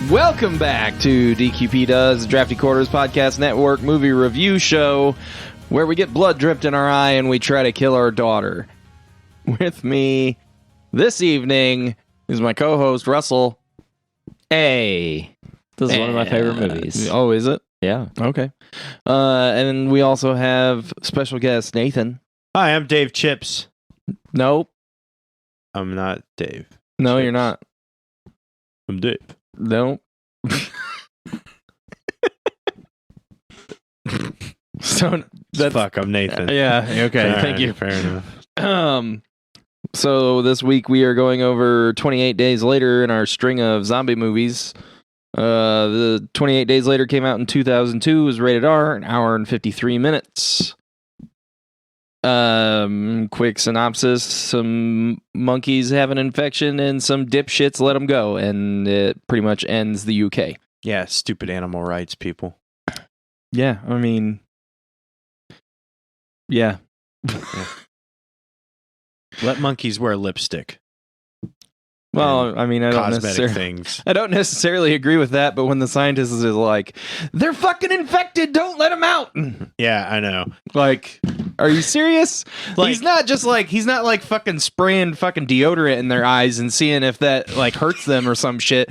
Welcome back to DQP Does, Drafty Quarters Podcast Network movie review show, where we get blood dripped in our eye and we try to kill our daughter. With me this evening is my co-host, Russell. Hey, this is one of my favorite movies. Oh, is it? Yeah. Okay. And then we also have special guest, Nathan. Hi, I'm Dave Chips. Nope. I'm not Dave. No, Chips. you're not. I'm Dave. Nope. So that's Fuck, I'm Nathan. Yeah, okay, All thank right, you. Fair enough. So this week we are going over 28 Days Later in our string of zombie movies. The 28 Days Later came out in 2002, was rated R, an hour and 53 minutes. Quick synopsis: some monkeys have an infection and some dipshits let them go, and it pretty much ends the UK. Yeah, stupid animal rights people. Yeah, I mean, yeah. Let monkeys wear lipstick. Well, I mean, I don't Cosmetic things. I don't necessarily agree with that, but when the scientist is like, they're fucking infected, don't let them out. Yeah, I know. Like, are you serious? Like- he's not fucking spraying fucking deodorant in their eyes and seeing if that like hurts them or some shit.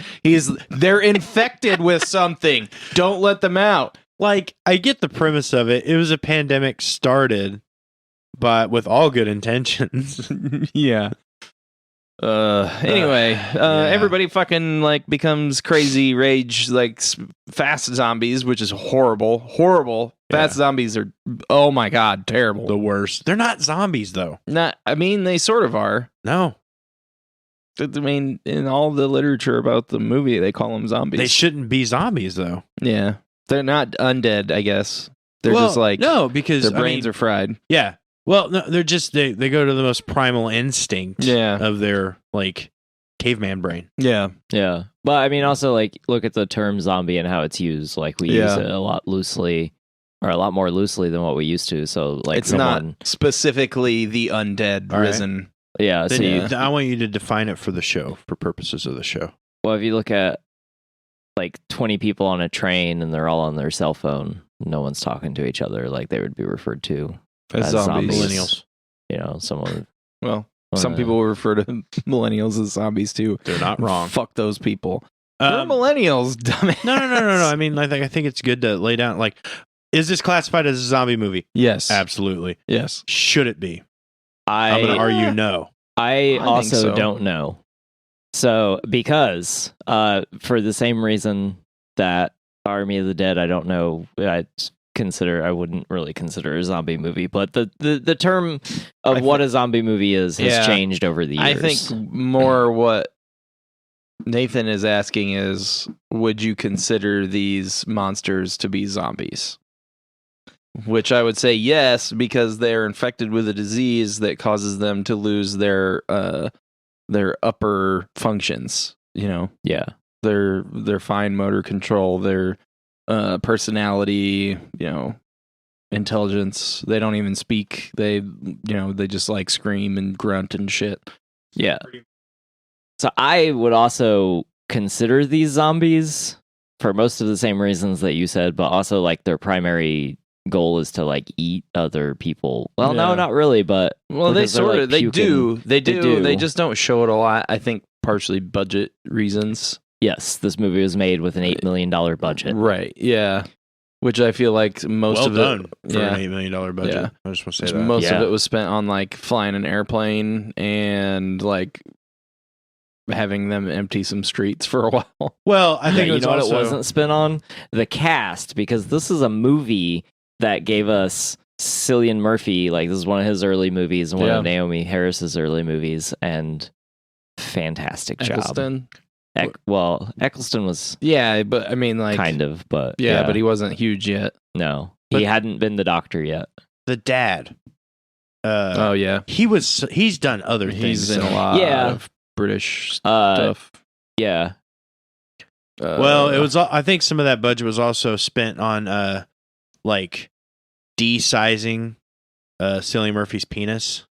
They're infected with something. Don't let them out. Like, I get the premise of it. It was a pandemic started, but with all good intentions. Yeah. Anyway, everybody fucking like becomes crazy rage like fast zombies, which is horrible. Fast zombies are, oh my god, terrible. The worst. They're not zombies though. I mean, they sort of are. No. I mean, in all the literature about the movie, they call them zombies. They shouldn't be zombies though. Yeah, they're not undead, I guess. They're just like, no, because their brains are fried. Yeah. Well, no, they're just they go to the most primal instinct of their like caveman brain. Yeah. Yeah. But I mean, also, like, look at the term zombie and how it's used. Like, we use it a lot loosely, or a lot more loosely than what we used to. So, like, it's not specifically the undead risen. Yeah. Then So I want you to define it for the show, for purposes of the show. well, if you look at like 20 people on a train and they're all on their cell phone, no one's talking to each other, like they would be referred to As zombies. Millennials. You know, someone. Well, some people will refer to millennials as zombies too. They're not wrong. Fuck those people. They're millennials, dumbass. No. I mean, I think it's good to lay down. Like, is this classified as a zombie movie? Yes. Absolutely. Yes. Should it be? I'm going to argue no. I think also so. don't know. So, because for the same reason that Army of the Dead, I don't know. I wouldn't really consider a zombie movie, but the term of what a zombie movie is has changed over the years. I think more what Nathan is asking is, would you consider these monsters to be zombies? Which I would say yes, because they're infected with a disease that causes them to lose their upper functions. You know, their fine motor control, their personality, you know, intelligence. They don't even speak. They just like scream and grunt and shit. Yeah. So I would also consider these zombies for most of the same reasons that you said, but also like their primary goal is to like eat other people. Well, no, not really, but they sort of like, do. They just don't show it a lot. I think partially budget reasons. Yes, this movie was made with an $8 million budget. Right, yeah. Which I feel like most of done it... for an $8 million budget. Yeah. I just want to say that. Most of it was spent on like flying an airplane and like having them empty some streets for a while. Well, I think you know what also... it wasn't spent on? The cast, because this is a movie that gave us Cillian Murphy. Like, this is one of his early movies and one of Naomi Harris's early movies, and fantastic Eccleston? job. Eccleston was but I mean, like, kind of, but but he wasn't huge yet. No, But- he hadn't been the Doctor yet. The dad. Oh yeah, He's done other he's things. in a lot Yeah. of British Stuff. stuff. Yeah, Well, it was. I think some of that budget was also spent on like de-sizing Cillian Murphy's penis.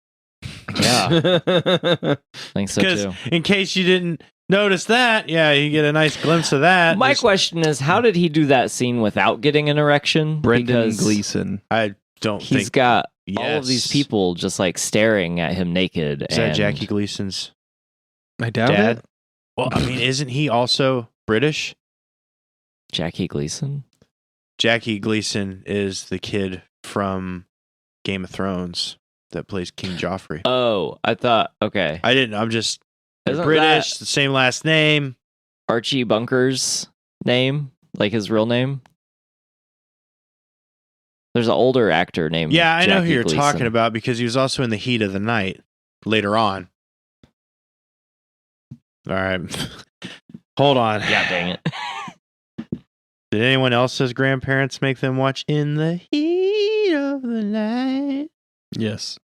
yeah, I think so Because too. in case you didn't notice that. Yeah, you get a nice glimpse of that. My question is, how did he do that scene without getting an erection? Brendan Because Gleeson. I don't he's think got all of Yes. these people just like staring at him naked. Is that and Jackie Gleason's I doubt dad? it. Well, I mean, isn't he also British? Jackie Gleason? Jackie Gleason is the kid from Game of Thrones that plays King Joffrey. Oh, I thought, okay. I'm just they're Isn't British, that the same last name. Archie Bunker's name? Like his real name? There's an older actor named Yeah, I know who Jackie you're Gleason. talking about because he was also in The Heat of the Night later on. All right. Hold on. Yeah, dang it. Did anyone else's grandparents make them watch In the Heat of the Night? Yes.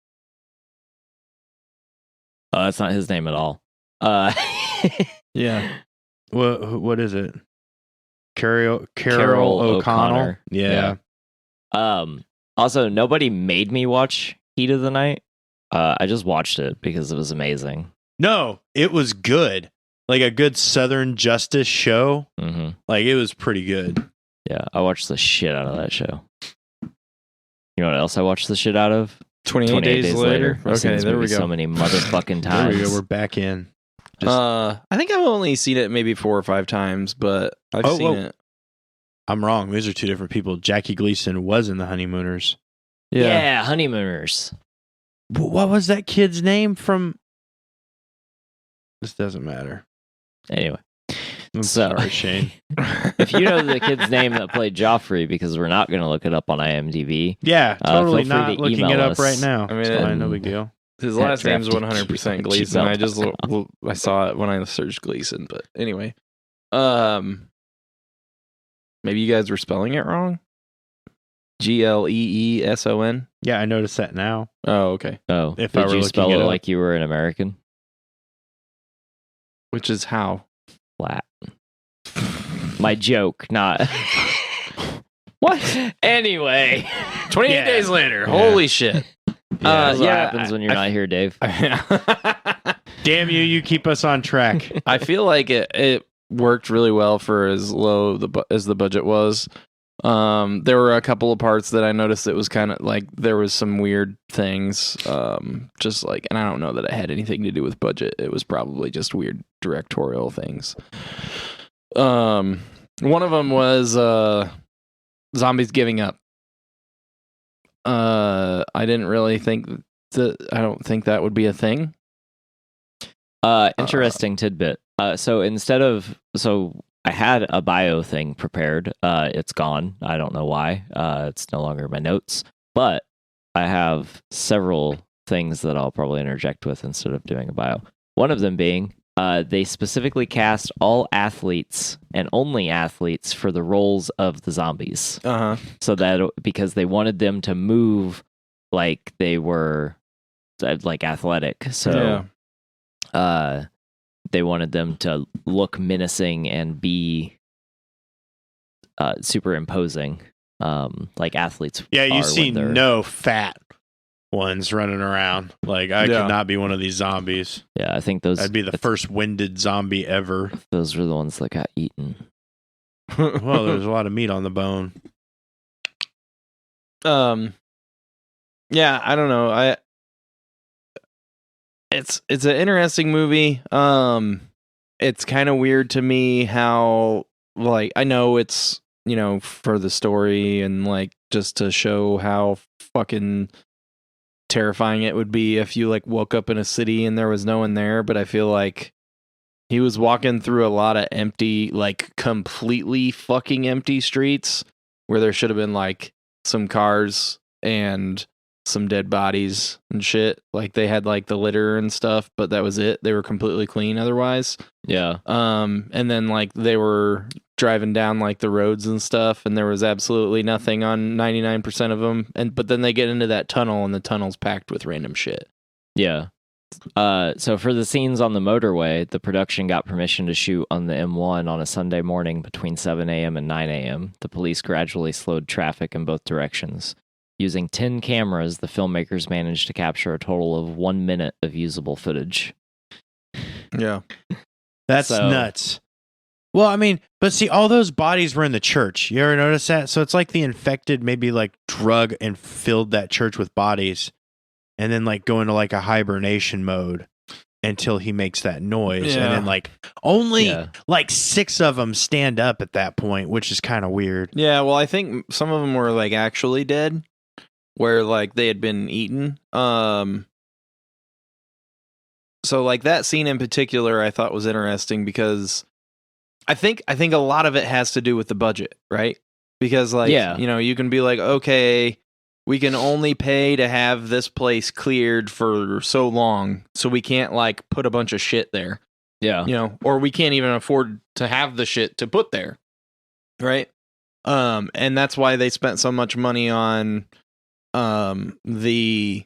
Oh, that's not his name at all. Yeah. What is it? Carol Carol O'Connell. O'Connor. Yeah. Also, nobody made me watch Heat of the Night. I just watched it because it was amazing. No, it was good. Like a good Southern Justice show. Mm-hmm. Like it was pretty good. Yeah, I watched the shit out of that show. You know what else I watched the shit out of? 28 days later. I've seen Okay, this there we movie go. so many motherfucking There times. we go. We're back in. I think I've only seen it maybe 4 or 5 times, but I've Oh, seen whoa. it. I'm wrong. These are two different people. Jackie Gleason was in The Honeymooners. Yeah, Honeymooners. What was that kid's name from? This doesn't matter. Anyway, I'm So- sorry, Shane. if you know the kid's name that played Joffrey, because we're not going to look it up on IMDb. Yeah, totally feel free not to looking email it up us. right now. I mean, It's it- fine, no big deal. His At last name's Drafty. 100% Gleason. I just I saw it when I searched Gleason, but anyway. Maybe you guys were spelling it wrong? Gleeson? Yeah, I noticed that now. Oh, okay. Oh, If I did were you looking spell it it up. like you were an American? Which is how? Flat. My joke, not. What? Anyway. 28 Yeah. days later. Yeah. Holy shit. That's what yeah, happens when you're not here, Dave. Damn you, you keep us on track. I feel like it worked really well for as low as the budget was. There were a couple of parts that I noticed it was kind of like there was some weird things. Just like, and I don't know that it had anything to do with budget. It was probably just weird directorial things. One of them was zombies giving up. I didn't really think I don't think that would be a thing. Interesting tidbit. So I had a bio thing prepared. It's gone. I don't know why. It's no longer in my notes, but I have several things that I'll probably interject with instead of doing a bio. One of them being, they specifically cast all athletes and only athletes for the roles of the zombies. Uh-huh. So that because they wanted them to move like they were like athletic. So they wanted them to look menacing and be super imposing, like athletes. Yeah, you are see when they're- no fat ones running around. Like, I Yeah. could not be one of these zombies. Yeah, I think those. I'd be the first winded zombie ever. Those were the ones that got eaten. Well, there's a lot of meat on the bone. Yeah, I don't know. It's an interesting movie. It's kind of weird to me how, like, I know it's, you know, for the story and like just to show how fucking terrifying it would be if you like woke up in a city and there was no one there, but I feel like he was walking through a lot of empty, like completely fucking empty streets where there should have been like some cars and some dead bodies and shit. Like they had like the litter and stuff, but that was it. They were completely clean otherwise. Yeah. And then like they were driving down like the roads and stuff, and there was absolutely nothing on 99% of them. But then they get into that tunnel, and the tunnel's packed with random shit. Yeah. So for the scenes on the motorway, the production got permission to shoot on the M1 on a Sunday morning between 7 a.m. and 9 a.m. The police gradually slowed traffic in both directions. Using 10 cameras, the filmmakers managed to capture a total of 1 minute of usable footage. Yeah. That's nuts. Well, I mean, but see, all those bodies were in the church. You ever notice that? So it's like the infected maybe like drug and filled that church with bodies and then like go into like a hibernation mode until he makes that noise. Yeah. And then like only like 6 of them stand up at that point, which is kind of weird. Yeah, well, I think some of them were like actually dead, where like they had been eaten. So like that scene in particular, I thought was interesting because I think a lot of it has to do with the budget, right? Because like you know, you can be like, okay, we can only pay to have this place cleared for so long, so we can't like put a bunch of shit there. Yeah. You know, or we can't even afford to have the shit to put there. Right? And that's why they spent so much money on the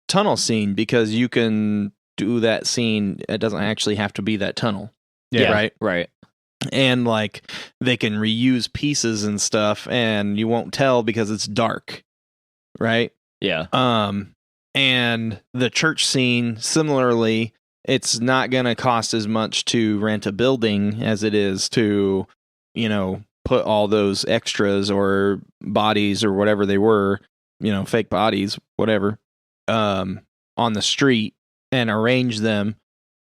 tunnel scene, because you can do that scene. It doesn't actually have to be that tunnel. Yeah. Right. And like they can reuse pieces and stuff and you won't tell because it's dark. Right? Yeah. And the church scene, similarly, it's not going to cost as much to rent a building as it is to, you know, put all those extras or bodies or whatever they were, you know, fake bodies, whatever, on the street and arrange them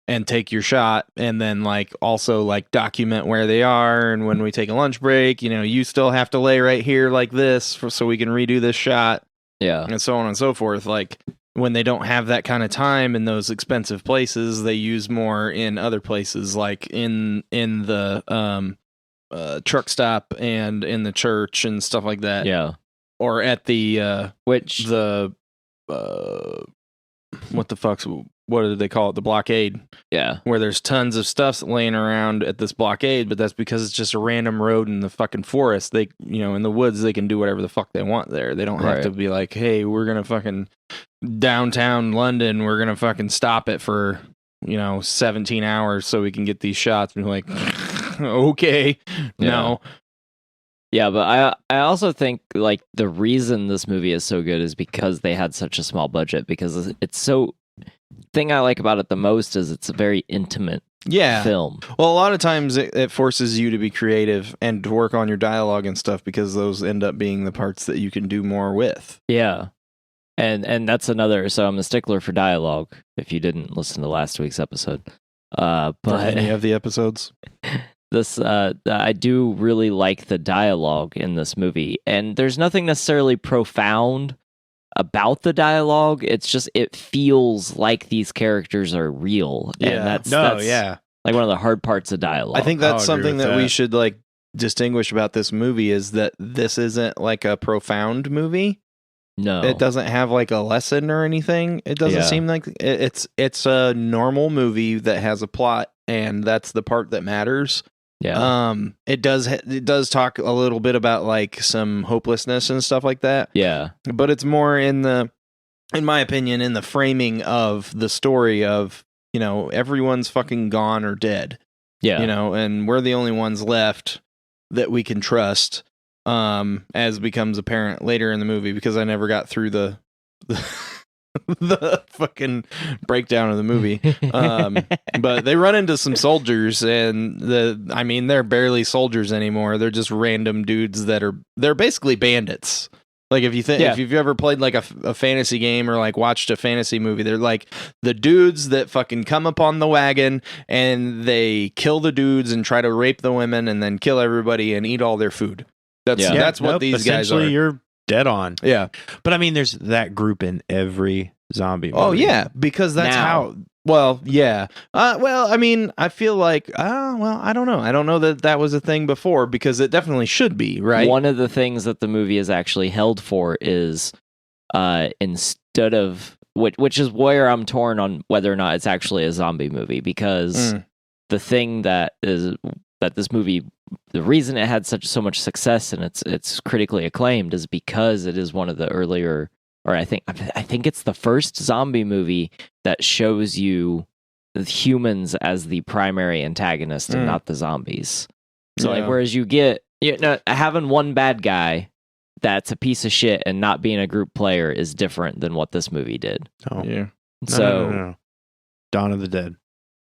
and take your shot, and then like also like document where they are, and when we take a lunch break, you know, you still have to lay right here like this so we can redo this shot. Yeah. And so on and so forth. Like when they don't have that kind of time in those expensive places, they use more in other places, like in the truck stop and in the church and stuff like that. Yeah. Or at the what do they call it? The blockade. Yeah. Where there's tons of stuff laying around at this blockade, but that's because it's just a random road in the fucking forest. They, you know, in the woods, they can do whatever the fuck they want there. They don't have to be like, hey, we're going to fucking downtown London. We're going to fucking stop it for, you know, 17 hours so we can get these shots. And you're like, okay, no. Yeah, but I also think like the reason this movie is so good is because they had such a small budget, because it's so... thing I like about it the most is it's a very intimate film. Well, a lot of times it forces you to be creative and to work on your dialogue and stuff, because those end up being the parts that you can do more with. Yeah. And that's another, so I'm a stickler for dialogue, if you didn't listen to last week's episode. But any of the episodes. This I do really like the dialogue in this movie, and there's nothing necessarily profound about the dialogue. It's just, it feels like these characters are real. Yeah. And that's like one of the hard parts of dialogue. I think that's something that we should like distinguish about this movie, is that this isn't like a profound movie. No, it doesn't have like a lesson or anything. It doesn't seem like it's a normal movie that has a plot, and that's the part that matters. Yeah. It does talk a little bit about like some hopelessness and stuff like that. Yeah. But it's more in my opinion, in the framing of the story of, you know, everyone's fucking gone or dead. Yeah. You know, and we're the only ones left that we can trust, as becomes apparent later in the movie, because I never got through the fucking breakdown of the movie. But they run into some soldiers, and they're barely soldiers anymore. They're just random dudes they're basically bandits. Like if you've ever played like a fantasy game or like watched a fantasy movie, they're like the dudes that fucking come upon the wagon and they kill the dudes and try to rape the women and then kill everybody and eat all their food. That's what these guys are. You're dead on. Yeah. But I mean, there's that group in every zombie movie. Oh yeah, because that's how. Well, yeah. Well, I mean, I feel like, I don't know. I don't know that was a thing before, because it definitely should be, right? One of the things that the movie is actually held for is, instead of, which is where I'm torn on whether or not it's actually a zombie movie, because the thing that this movie, the reason it had so much success and it's critically acclaimed is because it is one of the earlier, or I think it's the first zombie movie that shows you the humans as the primary antagonist and not the zombies. So like, whereas you get, having one bad guy that's a piece of shit and not being a group player is different than what this movie did. Oh yeah. So no. Dawn of the Dead.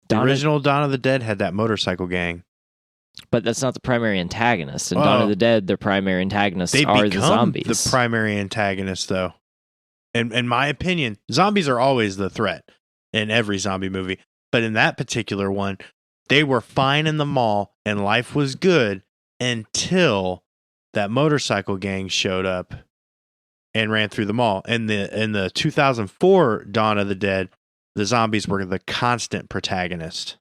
The original Dawn of the Dead had that motorcycle gang. But that's not the primary antagonist. In Dawn of the Dead, their primary antagonists They are the become zombies. the primary antagonists, though. In my opinion, zombies are always the threat in every zombie movie. But in that particular one, they were fine in the mall and life was good until that motorcycle gang showed up and ran through the mall. In the 2004 Dawn of the Dead, the zombies were the constant protagonist.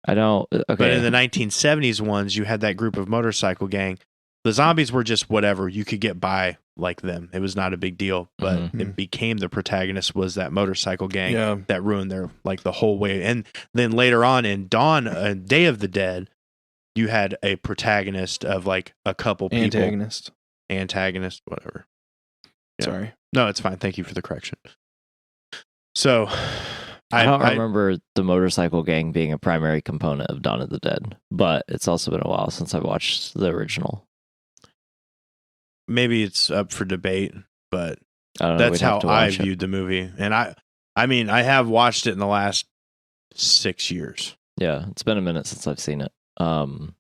I don't. Okay. But in the 1970s ones, you had that group of motorcycle gang. The zombies were just whatever. You could get by like them. It was not a big deal. But it became the protagonist was that motorcycle gang that ruined their the whole way. And then later on in Day of the Dead, you had a protagonist of like a couple people. Antagonist, whatever. Yeah. Sorry. No, it's fine. Thank you for the correction. So I don't remember the motorcycle gang being a primary component of Dawn of the Dead, but it's also been a while since I've watched the original. Maybe it's up for debate, but I don't know, that's how I viewed the movie. And I mean, I have watched it in the last 6 years. Yeah, it's been a minute since I've seen it. I'm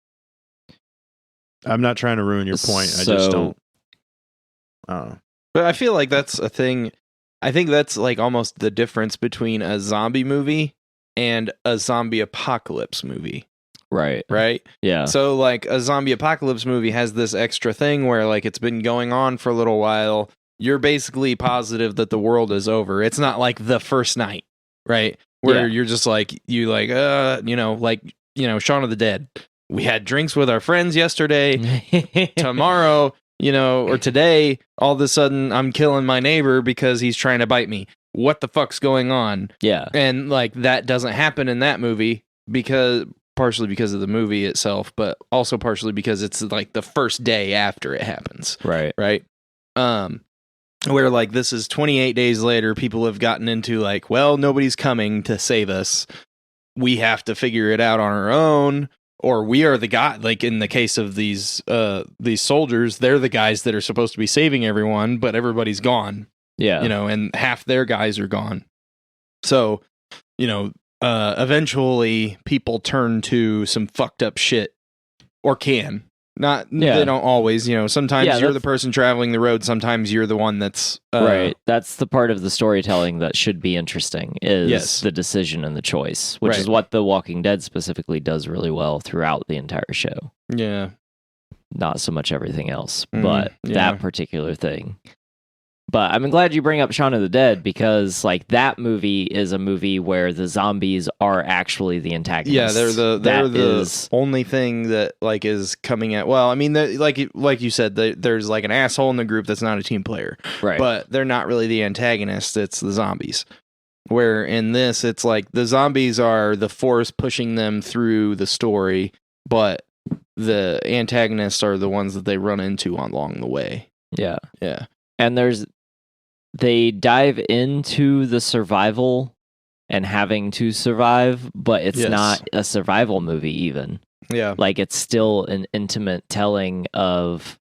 not trying to ruin your point. I just don't. I don't know. But I feel like that's a thing. I think that's like almost the difference between a zombie movie and a zombie apocalypse movie. Right. Right? Yeah. So like a zombie apocalypse movie has this extra thing where like it's been going on for a little while. You're basically positive that the world is over. It's not like the first night, right? Where you're just like, Shaun of the Dead. We had drinks with our friends yesterday. Tomorrow, or today, all of a sudden I'm killing my neighbor because he's trying to bite me. What the fuck's going on? Yeah. And like that doesn't happen in that movie partially because of the movie itself, but also partially because it's like the first day after it happens. Right. Right. Where like this is 28 days later, people have gotten into like, well, nobody's coming to save us. We have to figure it out on our own. Or we are the guy, like in the case of these soldiers, they're the guys that are supposed to be saving everyone, but everybody's gone. Yeah. And half their guys are gone. So, eventually people turn to some fucked up shit or can. They don't always, sometimes you're the person traveling the road. Sometimes you're the one that's right. That's the part of the storytelling that should be interesting is the decision and the choice, which is what The Walking Dead specifically does really well throughout the entire show. Yeah. Not so much everything else, but that particular thing. But I'm glad you bring up Shaun of the Dead because, like, that movie is a movie where the zombies are actually the antagonists. Yeah, they're the only thing that like is coming at. Well, I mean, like you said, there's like an asshole in the group that's not a team player, right? But they're not really the antagonists. It's the zombies. Where in this, it's like the zombies are the force pushing them through the story, but the antagonists are the ones that they run into along the way. Yeah, yeah. And they dive into the survival and having to survive, but it's not a survival movie even. Yeah. Like it's still an intimate telling of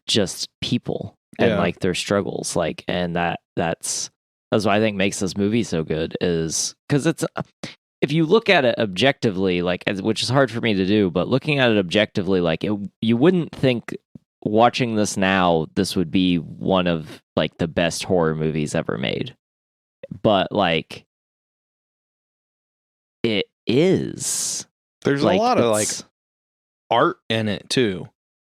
just people and like their struggles. Like, and that's what I think makes this movie so good is because it's, if you look at it objectively, like, which is hard for me to do, but looking at it objectively, like you wouldn't think watching this now, this would be one of like the best horror movies ever made. But like it is. There's like, a lot of like art in it too.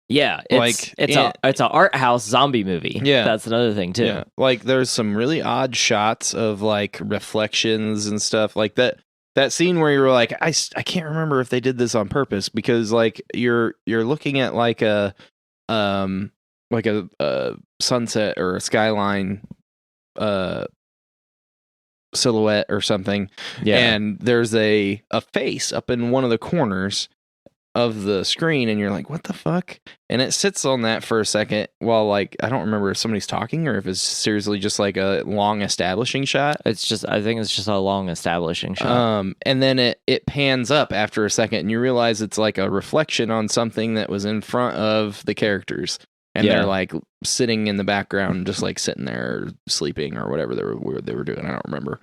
Yeah, it's an art house zombie movie. Yeah, that's another thing too. Yeah. Like there's some really odd shots of like reflections and stuff like that. That scene where you're like, I can't remember if they did this on purpose because like you're looking at like a sunset or a skyline silhouette or something, and there's a face up in one of the corners of the screen, and you're like, what the fuck? And it sits on that for a second while like I don't remember if somebody's talking or if it's seriously just like a long establishing shot. I think it's just a long establishing shot. And then it pans up after a second and you realize it's like a reflection on something that was in front of the characters. And they're like sitting in the background, just like sitting there sleeping or whatever they were doing. I don't remember.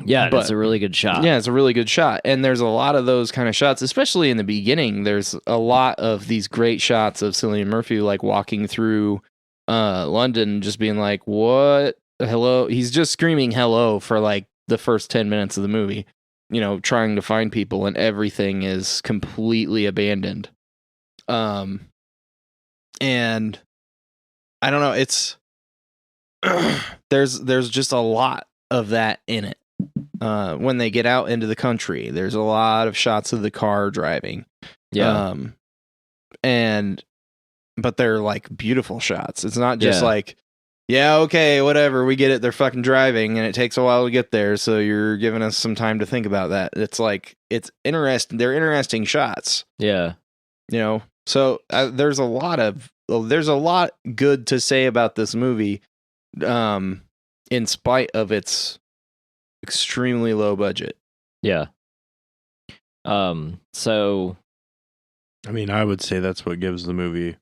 Yeah, But- it's a really good shot. Yeah, it's a really good shot. And there's a lot of those kind of shots, especially in the beginning. There's a lot of these great shots of Cillian Murphy like walking through London, just being like, what? Hello? He's just screaming hello for like the first 10 minutes of the movie, trying to find people, and everything is completely abandoned. And I don't know, it's there's just a lot of that in it. When they get out into the country, there's a lot of shots of the car driving. Yeah. But they're like beautiful shots. It's not just Yeah. like, yeah, okay, whatever, we get it, they're fucking driving and it takes a while to get there, so you're giving us some time to think about that. It's like, it's interesting. They're interesting shots. Yeah. So there's a lot good to say about this movie, in spite of its extremely low budget. Yeah. So I mean, I would say that's what gives the movie.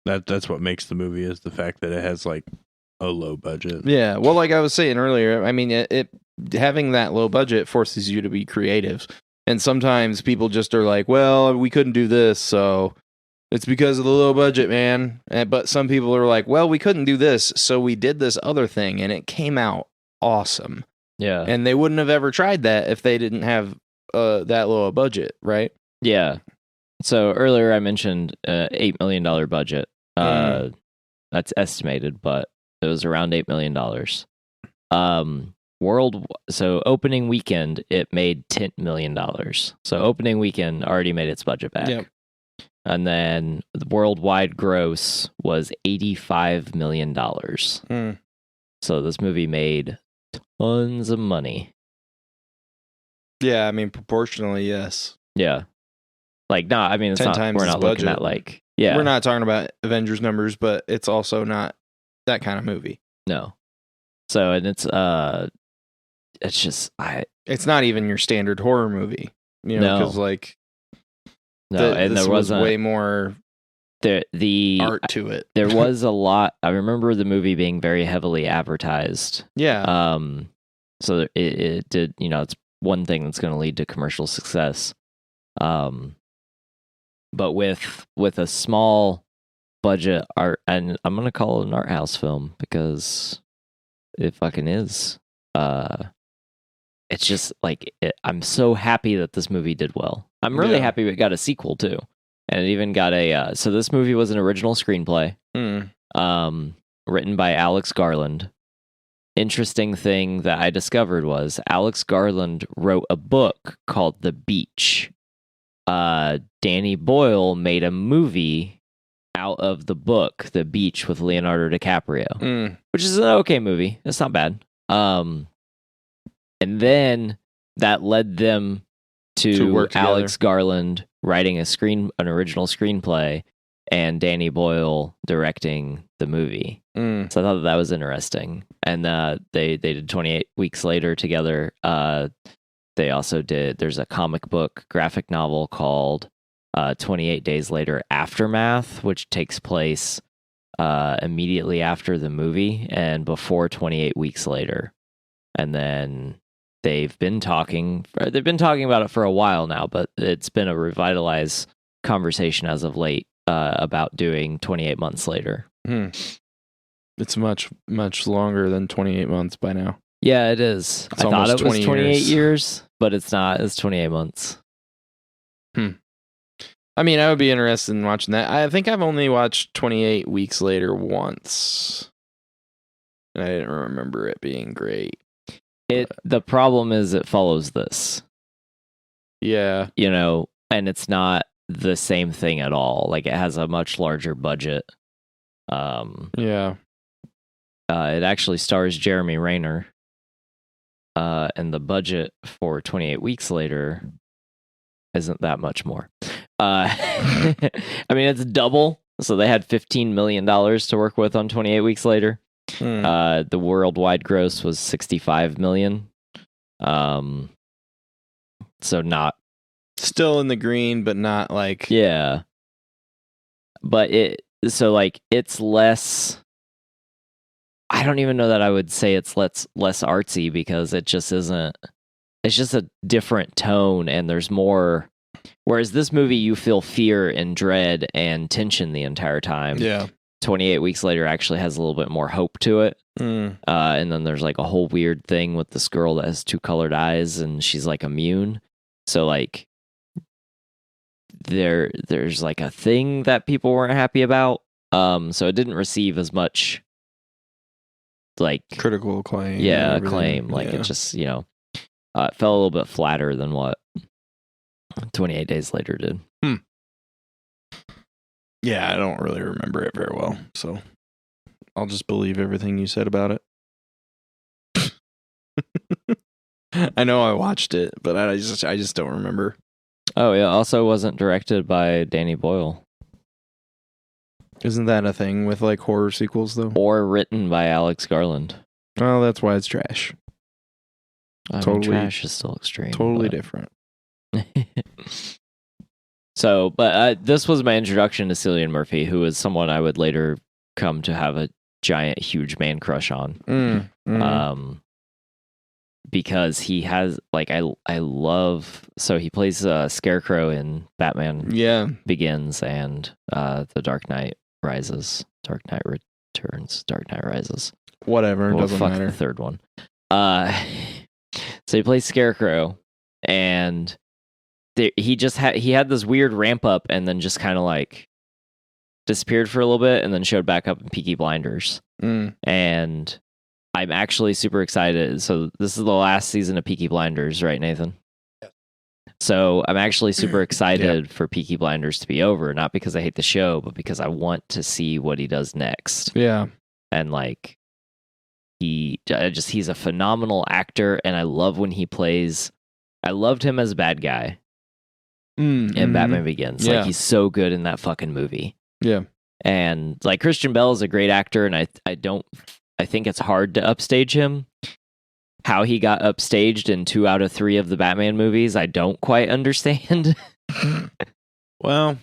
That's what makes the movie, is the fact that it has like a low budget. Yeah, well, like I was saying earlier, I mean, it having that low budget forces you to be creative, and sometimes people just are like, well, we couldn't do this, so it's because of the low budget, man. But some people are like, well, we couldn't do this, so we did this other thing, and it came out awesome. yeah. And they wouldn't have ever tried that if they didn't have that low a budget, right? Yeah. So earlier I mentioned $8 million budget. That's estimated, but it was around $8 million. So opening weekend, it made $10 million. So opening weekend already made its budget back. Yep. And then the worldwide gross was $85 million. So this movie made tons of money. Yeah, I mean, proportionally, yes. Yeah. Like, no, I mean, it's 10 not, times we're its not looking budget. at like, yeah. We're not talking about Avengers numbers, but it's also not that kind of movie. No. So, and it's just, It's not even your standard horror movie, No. because like and this there was wasn't way more the art to it. there was a lot. I remember the movie being very heavily advertised. Yeah, So it did, it's one thing that's going to lead to commercial success. But with a small budget art, and I'm going to call it an art house film because it fucking is. It's just like, I'm so happy that this movie did well. I'm really happy it got a sequel too. And it even got so this movie was an original screenplay, written by Alex Garland. Interesting thing that I discovered was Alex Garland wrote a book called The Beach. Danny Boyle made a movie out of the book, The Beach, with Leonardo DiCaprio, which is an okay movie. It's not bad. And then that led them to work together. Alex Garland writing an original screenplay, and Danny Boyle directing the movie. So I thought that was interesting. And they did 28 Weeks Later together. They also there's a comic book graphic novel called 28 Days Later Aftermath, which takes place immediately after the movie and before 28 Weeks Later. And then they've been talking about it for a while now, but it's been a revitalized conversation as of late about doing 28 Months Later. It's much, much longer than 28 months by now. Yeah, it is. It's I thought almost it was 20 28 years. years, but it's not. It's 28 months. I mean, I would be interested in watching that. I think I've only watched 28 Weeks Later once, and I didn't remember it being great. The problem is it follows this, Yeah. and it's not the same thing at all. Like, it has a much larger budget. Yeah. It actually stars Jeremy Renner. And the budget for 28 Weeks Later isn't that much more. I mean, it's double. So they had $15 million to work with on 28 Weeks Later. The worldwide gross was $65 million. So not Still in the green, but not like... yeah. But it's less. I don't even know that I would say it's less artsy because it just isn't. It's just a different tone, and there's more. Whereas this movie, you feel fear and dread and tension the entire time. Yeah. 28 Weeks Later actually has a little bit more hope to it. And then there's like a whole weird thing with this girl that has 2 colored eyes, and she's like immune. So like there's like a thing that people weren't happy about. So it didn't receive as much like Critical acclaim. yeah, acclaim. Like it just, it fell a little bit flatter than what 28 Days Later did. Yeah, I don't really remember it very well, so I'll just believe everything you said about it. I know I watched it, but I just don't remember. Oh yeah, also wasn't directed by Danny Boyle Isn't that a thing with like horror sequels though? or written by Alex Garland. Well, that's why it's trash. I mean, Totally- trash is still extreme. Totally but- different. So, but this was my introduction to Cillian Murphy, who is someone I would later come to have a giant, huge man crush on. Because he has like I love, so he plays Scarecrow in Batman Yeah. Begins and The Dark Knight Rises, Dark Knight Returns, Dark Knight Rises. Whatever. It Well, doesn't fuck matter. the third one. So he plays Scarecrow, and he had this weird ramp up, and then just kind of like disappeared for a little bit, and then showed back up in Peaky Blinders. And I'm actually super excited. So this is the last season of Peaky Blinders, right, Nathan? Yeah. So I'm actually super excited for Peaky Blinders to be over, not because I hate the show, but because I want to see what he does next. Yeah. And like he's a phenomenal actor, and I love when he plays. I loved him as a bad guy in Batman Begins. Yeah. Like he's so good in that fucking movie. Yeah. And like Christian Bale is a great actor, and I think it's hard to upstage him. How he got upstaged in 2 out of 3 of the Batman movies, I don't quite understand. Well,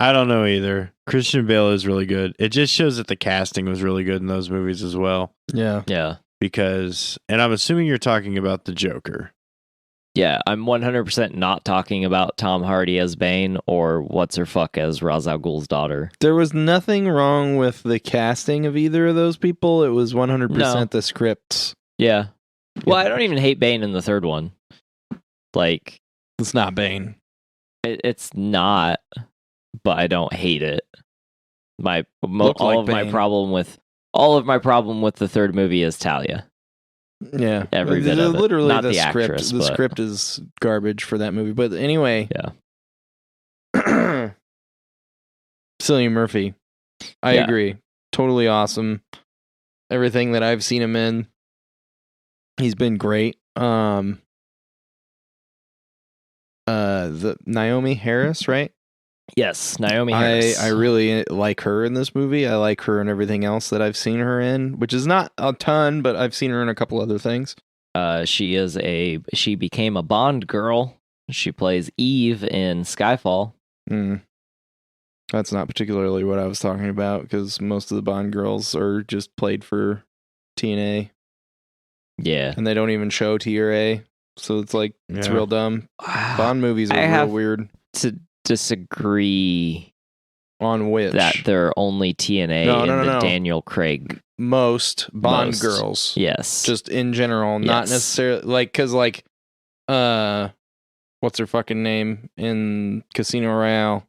I don't know either. Christian Bale is really good. It just shows that the casting was really good in those movies as well. Yeah. Yeah. Because, and I'm assuming you're talking about the Joker. Yeah, I'm 100% not talking about Tom Hardy as Bane or what's her fuck as Ra's al Ghul's daughter. There was nothing wrong with the casting of either of those people. It was 100% the scripts. Yeah. Well, I don't even hate Bane in the third one. Like, It's not Bane. it's not, but I don't hate it. Looked all like of my Bane. problem with the third movie is Talia. Yeah. Every bit of it. Literally Not the the script. actress, The but- script is garbage for that movie. But anyway. Yeah. Cillian Murphy. I Yeah. agree. Totally awesome. Everything that I've seen him in, he's been great. The Naomi Harris, right? Yes, Naomi Harris. I really like her in this movie. I like her and everything else that I've seen her in, which is not a ton, but I've seen her in a couple other things. She became a Bond girl. She plays Eve in Skyfall. That's not particularly what I was talking about, because most of the Bond girls are just played for TNA, Yeah. and they don't even show TRA. So it's like, it's real dumb. Bond movies are I real have weird. to disagree On which? that they're only TNA No, in no, no, the no. Daniel Craig. Most Bond Most. girls. Yes. Just in general, not Yes. necessarily, like, because, like, what's her fucking name in Casino Royale?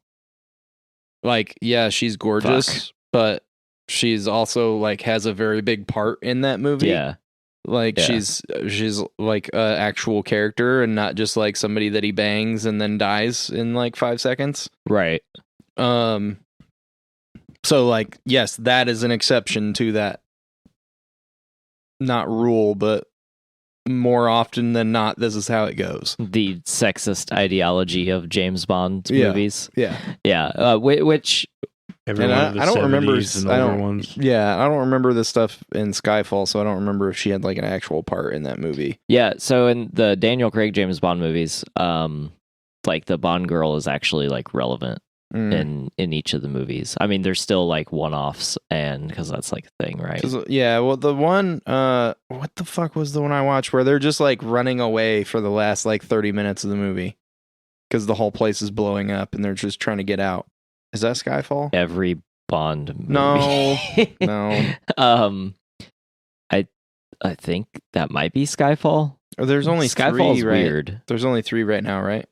Like, yeah, she's gorgeous, but she's also, like, has a very big part in that movie. Yeah. Like, Yeah. she's like a actual character and not just like somebody that he bangs and then dies in like 5 seconds. Right. So like, yes, that is an exception to that, not rule, but more often than not, this is how it goes. The sexist ideology of James Bond Yeah. movies. Yeah. Yeah. Which Every And one I- of the I don't remember 70s and I older don't- ones. Yeah, I don't remember the stuff in Skyfall, so I don't remember if she had like an actual part in that movie. yeah, so in the Daniel Craig James Bond movies, like the Bond girl is actually like relevant. in each of the movies. I mean, there's still like one-offs, and because that's like a thing, right? Yeah, well, the one, what the fuck was the one I watched where they're just like running away for the last like 30 minutes of the movie because the whole place is blowing up and they're just trying to get out. Is that Skyfall? Every Bond movie. No, no. I think that might be Skyfall. There's only Skyfall's three, right? weird. There's only 3 right now, right?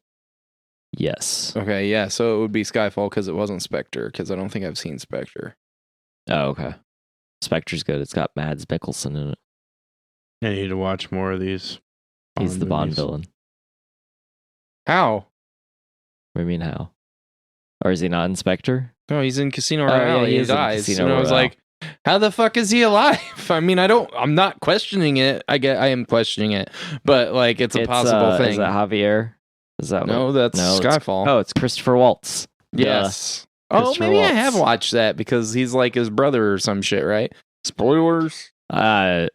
Yes. Okay, yeah, so it would be Skyfall because it wasn't Spectre, because I don't think I've seen Spectre. Oh, okay. Spectre's good. It's got Mads Mikkelsen in it. I need to watch more of these. He's the Bond movies. villain. How? What do you mean how? Or is he not in Spectre? No, he's in Casino Oh, yeah, Royale. he He is in dies. Casino And I was Royale. like, how the fuck is he alive? I mean, I'm not questioning it. I am questioning it, but like, it's a possible thing. Is that Javier? Is that No, that's Skyfall. It's Christopher Waltz. Yes. Oh, Christopher maybe I Waltz. have watched that because he's like his brother or some shit, right? Spoilers. I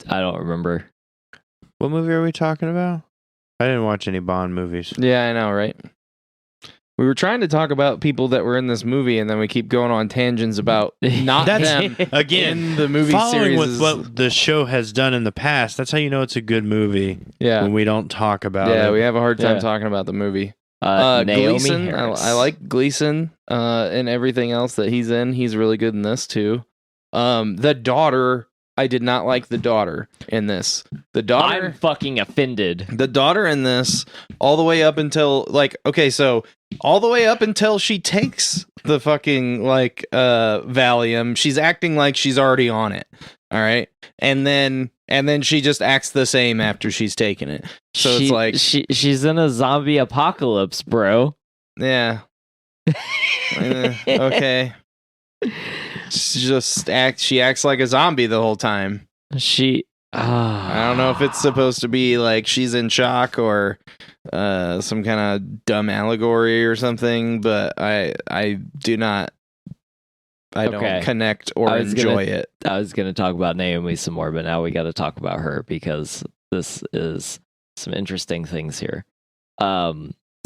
don't remember. What movie are we talking about? I didn't watch any Bond movies. Yeah, I know, right? We were trying to talk about people that were in this movie, and then we keep going on tangents about not That's- them Again, in the movie following series. with what the show has done in the past, that's how you know it's a good movie Yeah, when we don't talk about yeah, it. we have a hard time Yeah. talking about the movie. Naomi Gleason, Harris. I like Gleason and everything else that he's in. He's really good in this too. The daughter, I did not like the daughter in this. The daughter, I'm fucking offended. the daughter in this, all the way up until like, okay, so all the way up until she takes the fucking like Valium, she's acting like she's already on it. All right, and then she just acts the same after she's taken it. So it's like, she's in a zombie apocalypse, bro. yeah. Okay. She acts like a zombie the whole time. I don't know if it's supposed to be like she's in shock or some kind of dumb allegory or something, but I don't connect or enjoy it. I was gonna talk about Naomi some more, but now we got to talk about her because this is some interesting things here.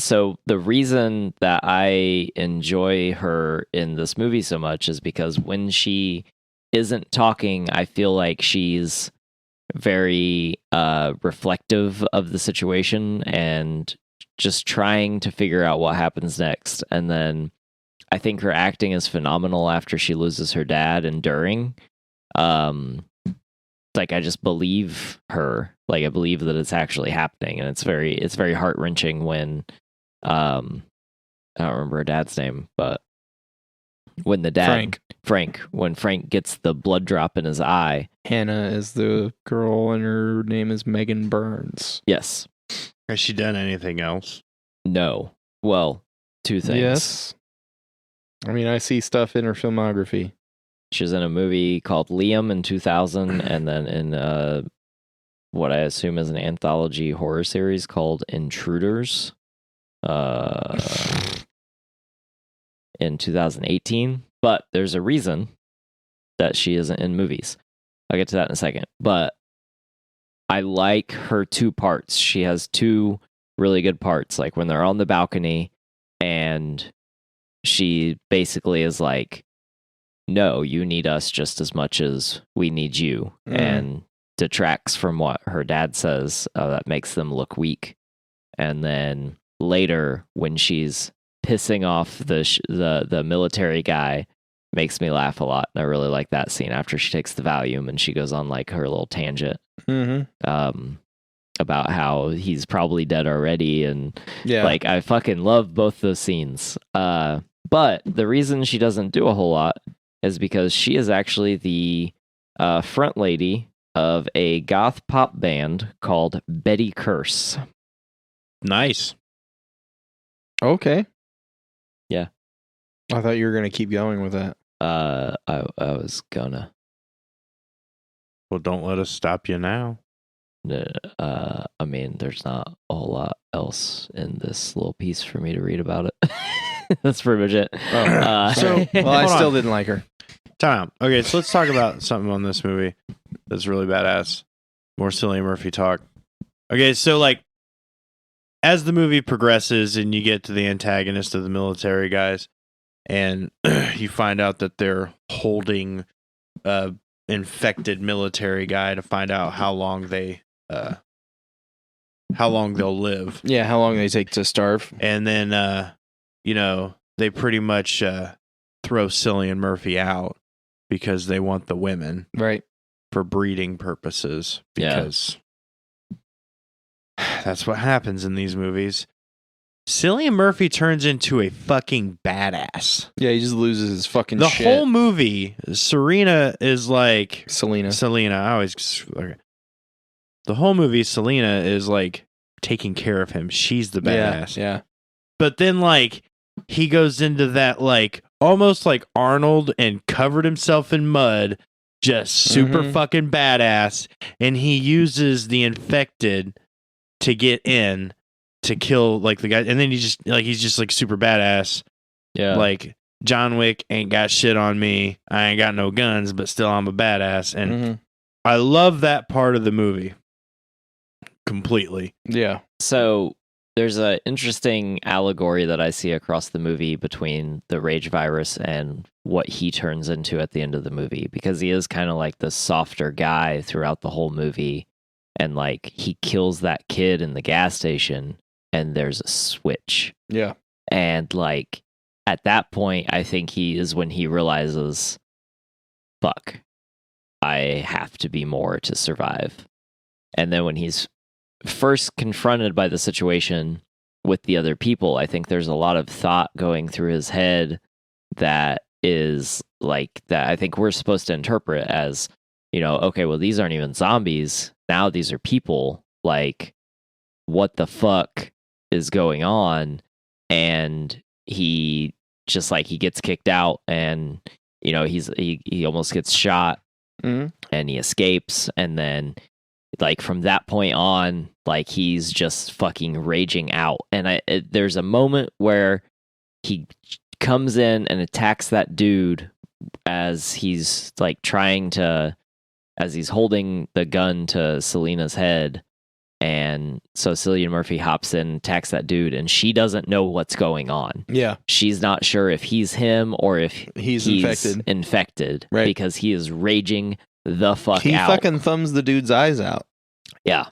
So the reason that I enjoy her in this movie so much is because when she isn't talking, I feel like she's very reflective of the situation and just trying to figure out what happens next. And then I think her acting is phenomenal after she loses her dad and during. Like I just believe her. Like I believe that it's actually happening, and it's very heart-wrenching when I don't remember her dad's name, but when the dad Frank, when Frank gets the blood drop in his eye. Hannah is the girl, and her name is Megan Burns. Yes. Has she done anything else? No. Well, 2 things. Yes. I mean, I see stuff in her filmography. She was in a movie called Liam in 2000, and then in what I assume is an anthology horror series called Intruders in 2018. But there's a reason that she isn't in movies. I'll get to that in a second. But I like her 2 parts. She has 2 really good parts. Like when they're on the balcony and she basically is like, no, you need us just as much as we need you. And detracts from what her dad says that makes them look weak. And then later when she's pissing off the military guy, makes me laugh a lot. And I really like that scene after she takes the Valium and she goes on like her little tangent about how he's probably dead already. And like, I fucking love both those scenes. But the reason she doesn't do a whole lot is because she is actually the front lady of a goth pop band called Betty Curse. Nice. Okay. Yeah. I thought you were going to keep going with that. I was gonna. Well, don't let us stop you now. I mean, there's not a whole lot else in this little piece for me to read about it. That's pretty much it. Well, I still didn't like her. Time out. Okay, so let's talk about something on this movie that's really badass. More Cillian Murphy talk. Okay, so like as the movie progresses and you get to the antagonist of the military guys, and you find out that they're holding a infected military guy to find out how long they'll live. Yeah, how long they take to starve. And then they pretty much throw Cillian Murphy out because they want the women Right. for breeding purposes, Yeah. because that's what happens in these movies. Cillian Murphy turns into a fucking badass. Yeah, he just loses his fucking The shit. whole movie, Serena is like Selena. I always. Okay. The whole movie, Selena is like taking care of him. She's the badass. Yeah. But then, like, he goes into that, like, almost like Arnold and covered himself in mud, just super fucking badass. And he uses the infected to get in to kill, like, the guy. And then he's just like super badass. Yeah. Like, John Wick ain't got shit on me. I ain't got no guns, but still I'm a badass. And I love that part of the movie completely. Yeah. So there's an interesting allegory that I see across the movie between the rage virus and what he turns into at the end of the movie, because he is kind of like the softer guy throughout the whole movie. And like he kills that kid in the gas station and there's a switch. Yeah. And like at that point, I think he is when he realizes, fuck, I have to be more to survive. And then when he's first confronted by the situation with the other people, I think there's a lot of thought going through his head that is like that I think we're supposed to interpret as, okay, well, these aren't even zombies. Now these are people. Like, what the fuck is going on? And he just like, he gets kicked out and, he almost gets shot and he escapes. And then like from that point on, like he's just fucking raging out. And there's a moment where he comes in and attacks that dude as he's like as he's holding the gun to Selena's head. And so Cillian Murphy hops in, attacks that dude, and she doesn't know what's going on. Yeah. She's not sure if he's him or if He's infected. Right. Because he is raging the fuck He out. fucking thumbs the dude's eyes out. Yeah.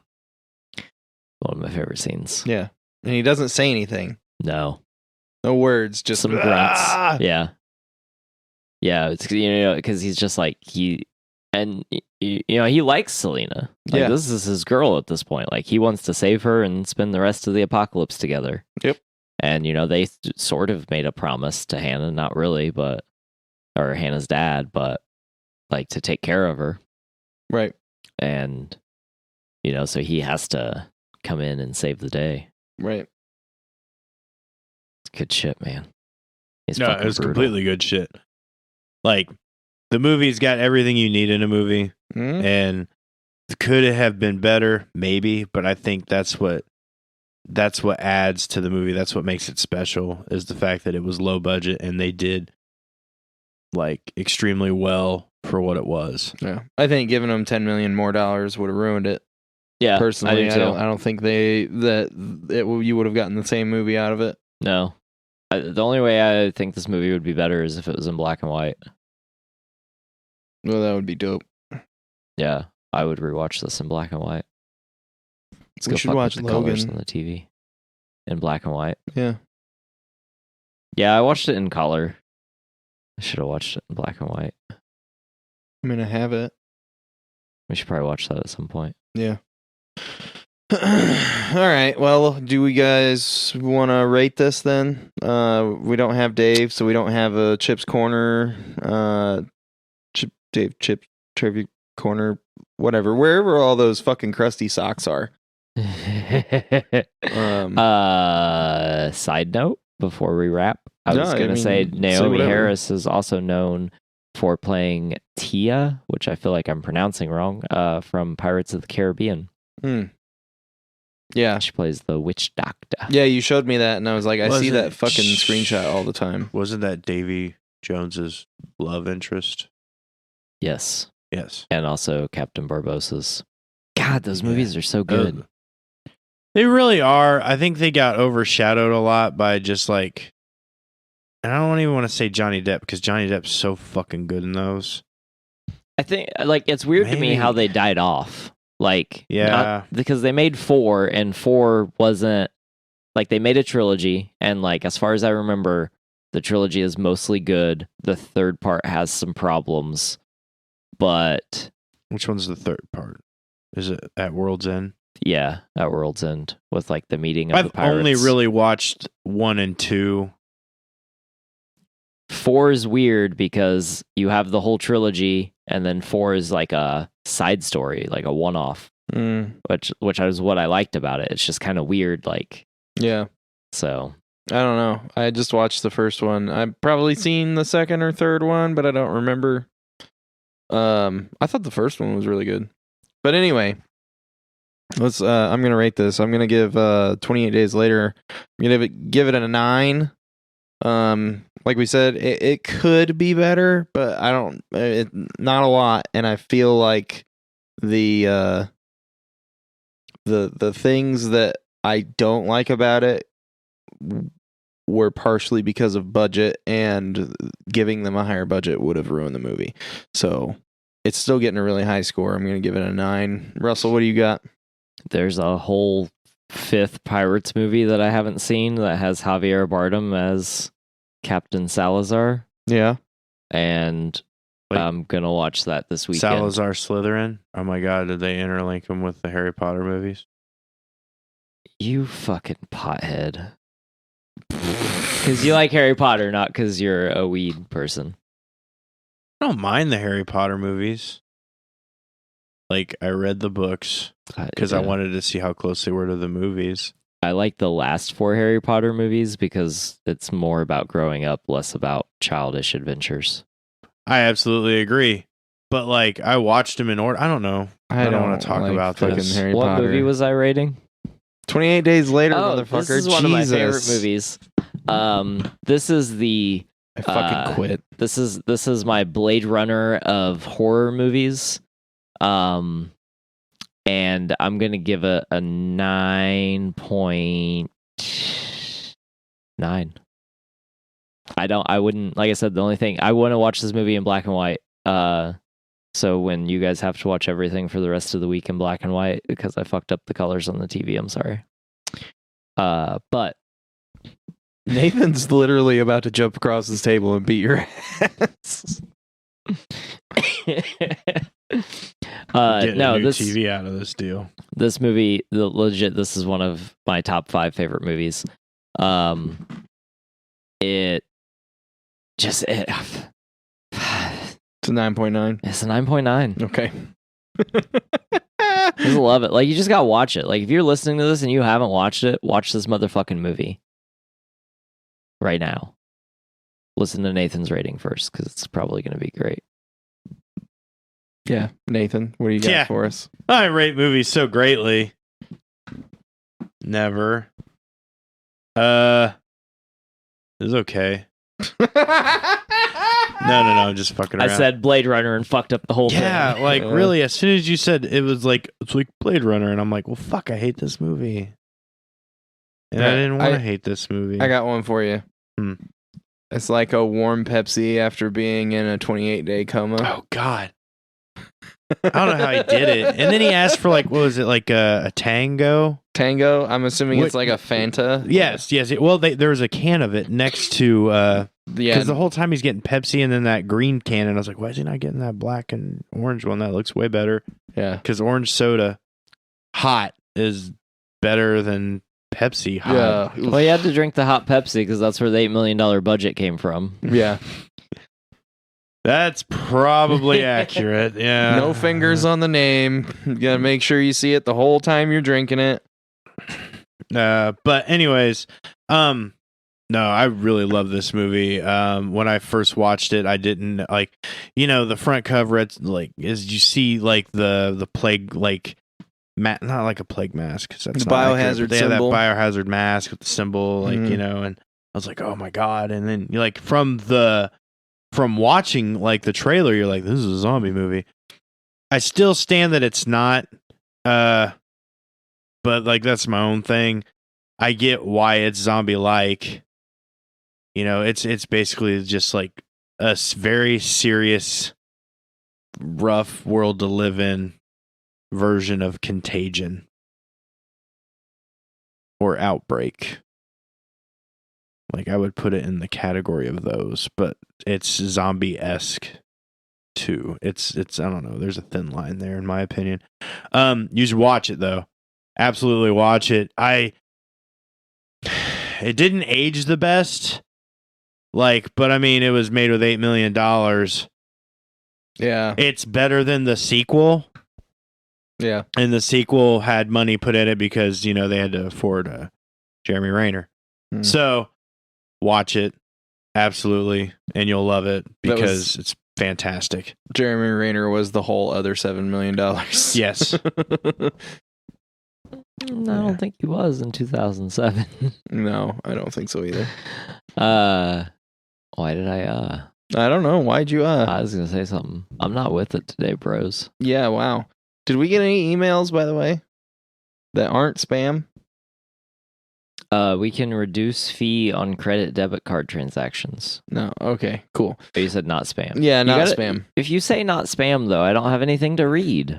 One of my favorite scenes. Yeah. And he doesn't say anything. No. No words, just Some grunts. Yeah. Yeah, it's because he's just like he likes Selena. Like, Yeah. this is his girl at this point. Like, he wants to save her and spend the rest of the apocalypse together. Yep. And they sort of made a promise to Hannah, not really, or Hannah's dad, but like to take care of her. Right. And so he has to come in and save the day. Right. It's good shit, man. It's No, fucking it was brutal. completely good shit. Like, the movie's got everything you need in a movie, and could it have been better? Maybe, but I think that's what adds to the movie. That's what makes it special, is the fact that it was low budget and they did like extremely well for what it was. Yeah. I think giving them $10 million more would have ruined it. Yeah, Personally, I do too. I don't think you would have gotten the same movie out of it. No. The only way I think this movie would be better is if it was in black and white. Well, that would be dope. Yeah, I would rewatch this in black and white. Let's We go should fuck with watch the colors Logan. on the TV in black and white. Yeah. Yeah, I watched it in color. I should have watched it in black and white. I'm going to have it. We should probably watch that at some point. Yeah. All right. Well, do we guys want to rate this then? We don't have Dave, so we don't have a Chips Corner. Chip Trivia Corner, whatever. Wherever all those fucking crusty socks are. Side note before we wrap, I was going to say say Naomi whatever. Harris is also known for playing Tia, which I feel like I'm pronouncing wrong, from Pirates of the Caribbean. Yeah. She plays the witch doctor. Yeah, you showed me that, and I was like, I see Wasn't- that fucking screenshot all the time. Wasn't that Davy Jones's love interest? Yes. Yes. And also Captain Barbossa's. God, those movies are so good. They really are. I think they got overshadowed a lot by just like And I don't even want to say Johnny Depp because Johnny Depp's so fucking good in those. I think like it's weird to me Maybe. how they died off. Like, Yeah. because they made 4 and 4 wasn't like they made a trilogy, and like as far as I remember, the trilogy is mostly good. The third part has some problems, but Which one's the third part? Is it at World's End? yeah, at World's End with like the meeting of the I've pirates. only really watched 1 and 2. 4 is weird because you have the whole trilogy, and then 4 is like a side story, like a one-off, which is what I liked about it. It's just kind of weird, like Yeah. so. I don't know. I just watched the first one. I've probably seen the second or third one, but I don't remember. I thought the first one was really good. But anyway, let's. I'm gonna rate this. I'm gonna give 28 Days Later. I'm gonna give it a 9. Like we said, it could be better, but I don't. Not a lot, and I feel like the things that I don't like about it were partially because of budget, and giving them a higher budget would have ruined the movie. So it's still getting a really high score. I'm going to give it a 9. Russell, what do you got? There's a whole 5th Pirates movie that I haven't seen that has Javier Bardem as Captain Salazar, Yeah. and Like I'm gonna watch that this weekend. Salazar Slytherin. Oh my god, did they interlink him with the Harry Potter movies? You fucking pothead. Because you like Harry Potter, not because you're a weed person. I don't mind the Harry Potter movies. Like, I read the books because I wanted to see how close they were to the movies. I like the last 4 Harry Potter movies because it's more about growing up, less about childish adventures. I absolutely agree. But, like, I watched them in order. I don't know. I don't want to talk like about fucking this. Harry What Potter. movie was I rating? 28 Days Later, motherfucker. This is one of my favorite Jesus. movies. This is the I fucking quit. This is my Blade Runner of horror movies. And I'm gonna give it a 9.9. I wouldn't, like I said, the only thing I want to watch this movie in black and white. So when you guys have to watch everything for the rest of the week in black and white because I fucked up the colors on the TV, I'm sorry. But Nathan's literally about to jump across this table and beat your ass. Get no, a new this TV out of this deal. This movie, legit, this is one of my top 5 favorite movies. It just It's a 9.9. It's a 9.9. Okay. I just love it. Like, you just gotta watch it. Like, if you're listening to this and you haven't watched it, watch this motherfucking movie right now. Listen to Nathan's rating first because it's probably gonna be great. Yeah, Nathan, what do you got for us? I rate movies so greatly. Never. It's okay. No, I'm just fucking around. I said Blade Runner and fucked up the whole thing. Yeah, like really, as soon as you said it was like, it's like Blade Runner, and I'm like, well, fuck, I hate this movie. And I didn't want to hate this movie. I got one for you. It's like a warm Pepsi after being in a 28-day coma. Oh, God. I don't know how he did it. And then he asked for, like, what was it, like a Tango? Tango? I'm assuming it's like a Fanta. Yes. Well, there was a can of it next to... Yeah. Because the whole time he's getting Pepsi and then that green can, and I was like, why is he not getting that black and orange one? That looks way better. Yeah. Because orange soda, hot, is better than Pepsi hot. Yeah. Well, you had to drink the hot Pepsi because that's where the $8 million budget came from. Yeah. That's probably accurate. Yeah. No fingers on the name. You gotta make sure you see it the whole time you're drinking it. But anyways, no, I really love this movie. When I first watched it, I didn't like, the front cover. It's like, as you see, like the plague, like not like a plague mask. Cause that's the not biohazard accurate, but they have symbol. that biohazard mask with the symbol, like and I was like, oh my god! And then like from watching like the trailer, you're like, this is a zombie movie. I still stand that it's not. But like that's my own thing. I get why it's zombie-like. it's basically just like a very serious, rough world to live in version of Contagion or Outbreak. Like, I would put it in the category of those, but it's zombie-esque too. It's I don't know. There's a thin line there, in my opinion. You should watch it though. Absolutely watch it. It didn't age the best, but I mean, it was made with $8 million. Yeah. It's better than the sequel. Yeah. And the sequel had money put in it because, they had to afford Jeremy Renner. So watch it. Absolutely. And you'll love it because it's fantastic. Jeremy Renner was the whole other $7 million. Yes. No, I don't think he was in 2007. No, I don't think so either. Why did I don't know. Why'd you I was gonna say something. I'm not with it today, bros. Yeah, wow. Did we get any emails, by the way, that aren't spam? We can reduce fee on credit debit card transactions. No. Okay, cool. But you said not spam. Yeah, not spam. If you say not spam, though, I don't have anything to read.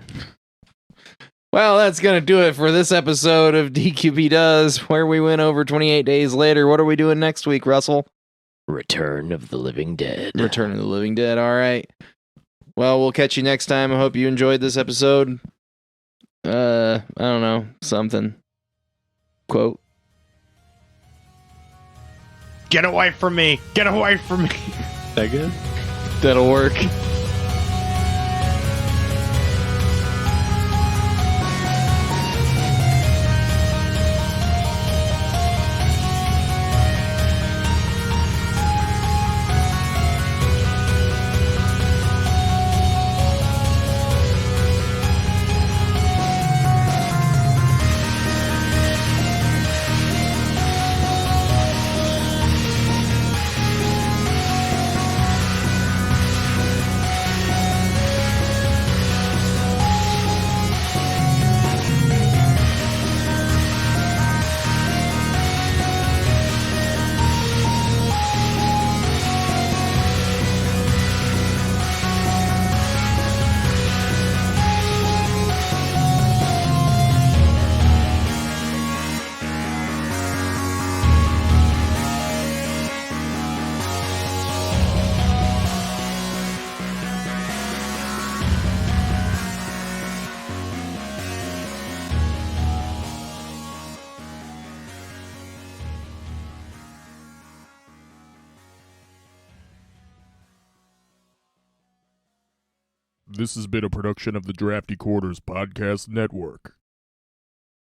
Well, that's going to do it for this episode of DQP Does, where we went over 28 days later. What are we doing next week, Russell? Return of the Living Dead. Return of the Living Dead. All right. Well, we'll catch you next time. I hope you enjoyed this episode. I don't know. Something. Quote. Get away from me. Get away from me. Is that good? That'll work. This has been a production of the Drafty Quarters Podcast Network.